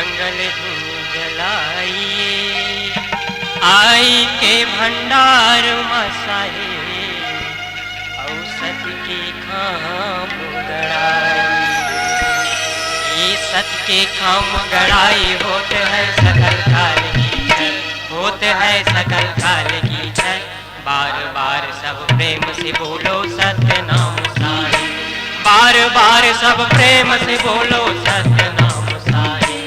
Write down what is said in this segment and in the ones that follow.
जंगल जलाइए आई के भंडार मसाए औसत के खाम गड़ाई। ये सत के खाम गड़ाई होते है सकल काल की है, होते है सकल काल की है। बार बार सब प्रेम से बोलो सत्य नाम साई, बार बार सब प्रेम से बोलो सत्य नाम साई।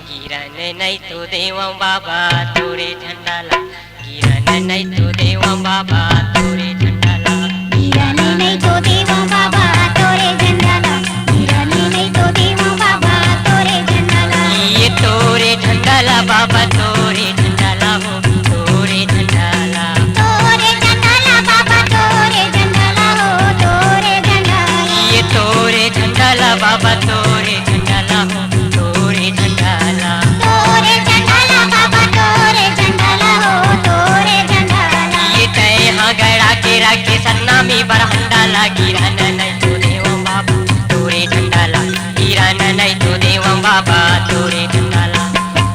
गिरन नहीं तो देवं बाबा तोरे झंडाला, गिरन नहीं तो देवं बाबा तोरे झंडाला, गिरन नहीं तो देवं बाबा तोरे झंडाला, गिरन नहीं तो देवं बाबा तोरे झंडाला। ये तोरे झंडाला बाबा तोरे झंडाला हो तोरे झंडाला, तोरे झंडाला बाबा तोरे झंडाला हो तोरे झंडाला। ये तोरे झंडाला बाबा तोरे झंडाला हो तोरे झंडाला, तोरे झंडाला बाबा तोरे झंडाला हो तोरे झंडाला। ये तय हाँ गड़ा के राखे सन्ना में बरहंडाला। गिरन नहीं तो देवं बाबा तोरे झंडाला, गिरन नहीं तो देवं बाबा तोरे झंडाला।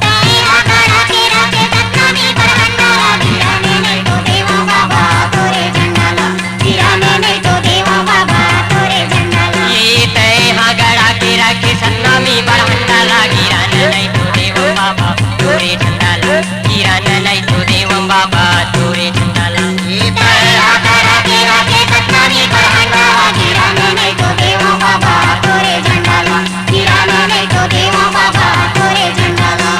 तय आगरा के राखे सन्ना में बरहंडाला, गिरन नहीं तो देवं बाबा तोरे झंडाला, गिरन नहीं तो देवं बाबा तोरे झंडाला। ये तय हाँ गड़ा के राखे सन्ना में बरहंडाला। गिरन नहीं तो देवं बाबा तोरे झंडाला, गिरन नहीं तो देवं बाबा तोरे झंडाला। ये तय आगरा के राखे सन्ना में बरहंडाला, गिरन नहीं तो देवं बाबा तोरे झंडाला, गिरन नहीं तो देवं बाबा तोरे झंडाला।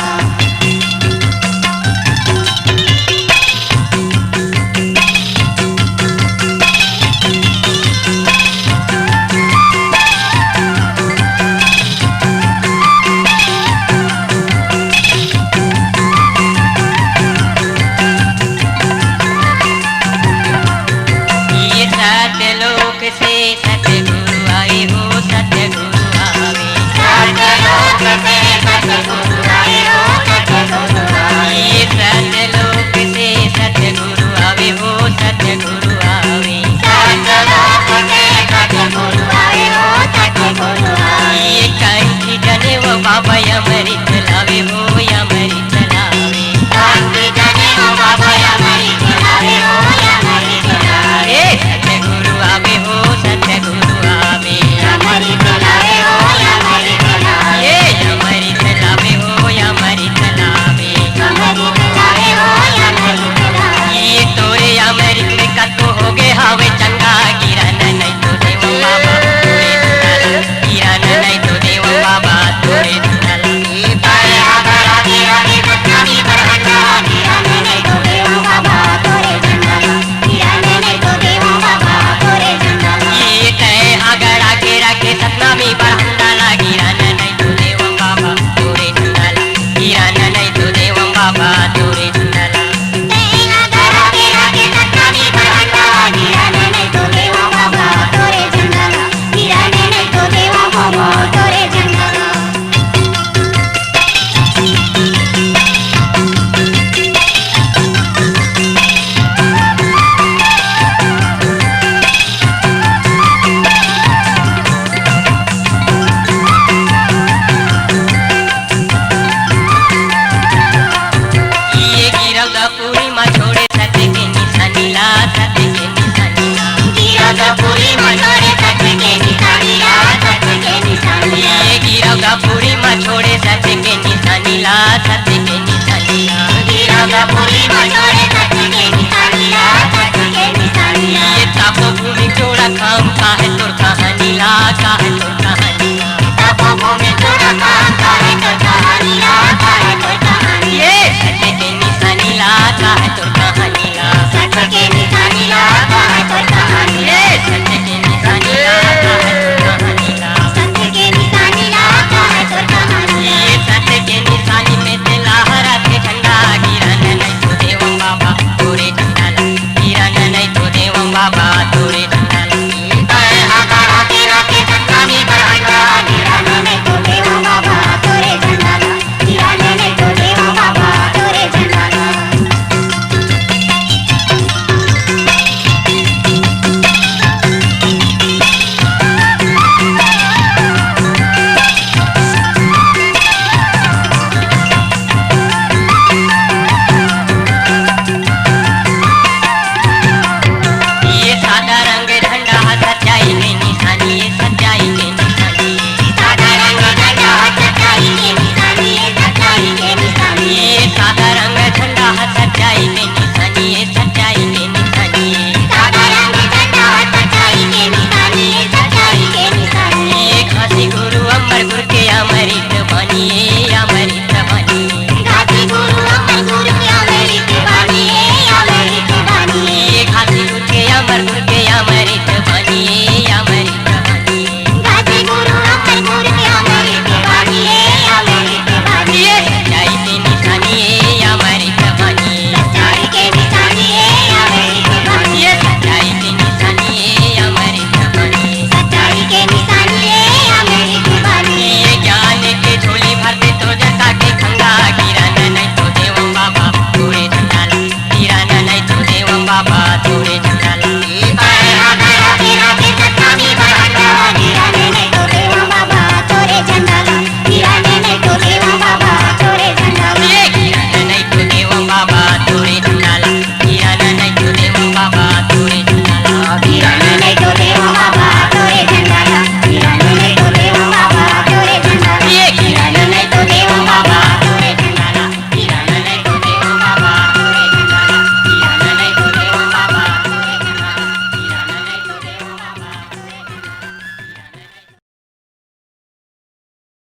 ये सत्यलोक से सतगुरु आए हो सतगुरु आवे, सत्यलोक से सतगुरु आए हो सतगुरु आए। ये सत्यलोक से सतगुरु आवे हो सतगुरु आवे। सत्यलोक से सतगुरु आए हो सतगुरु आए। ये कंठी जने वो बाबा अमृत लावे हो अमृत लावे, कांति जने हो बाबा अमृत लावे हो अमृत लावे। ए सतगुरु आवे हो सतगुरु आवे, अमृत लावे हो अमृत लावे। ए अमृत लावे हो अमृत लावे। अमृत लावे हो अमृत लावे। ये तोरे अमृत में कतो हो गए हावे चंगा। गिरन नहीं तो देवं बाबा तोरे झंडाला, गिरन नहीं तो देवं बाबा तोरे झंडाला। तय आगरा के राखे सन्ना में बरहंडाला, गिरन नहीं तो देवं बाबा तोरे झंडाला, गिरन नहीं तो देवं बाबा तोरे झंडाला। ये तय हाँ गड़ा के राखे सतना में बरहंडाला। गिरन नहीं तो देवं बाबा तोरे झंडाला, गिरन नहीं तो देवं बाबा तोरे झंडाला। तय आगरा के राखे सन्ना में बरहंडाला, गिरन नहीं तो देवं बाबा तोरे झंडाला, गिरन नहीं तो देवं बाबा तोरे झंडाला। ये गिरौदा पूरी माँ छोड़े सत्य के निशानी ला, सत्य के निशानी ला। गिरौदापुरी मछोरे सत्य के निशानी ला, सत्य के निशानी ला। ये गिरौदा पूरी माँ छोड़े सत्य के निशानी ला, सत्य के निशानी ला। गिरौदापुरी मछोरे सत्य के निशानी ला, सत्य के निशानी ला। ये तापो भूमि जोड़ा काम का है तोर कहानी ला, का है तोर कहानी ला। तपोभूमि चोरा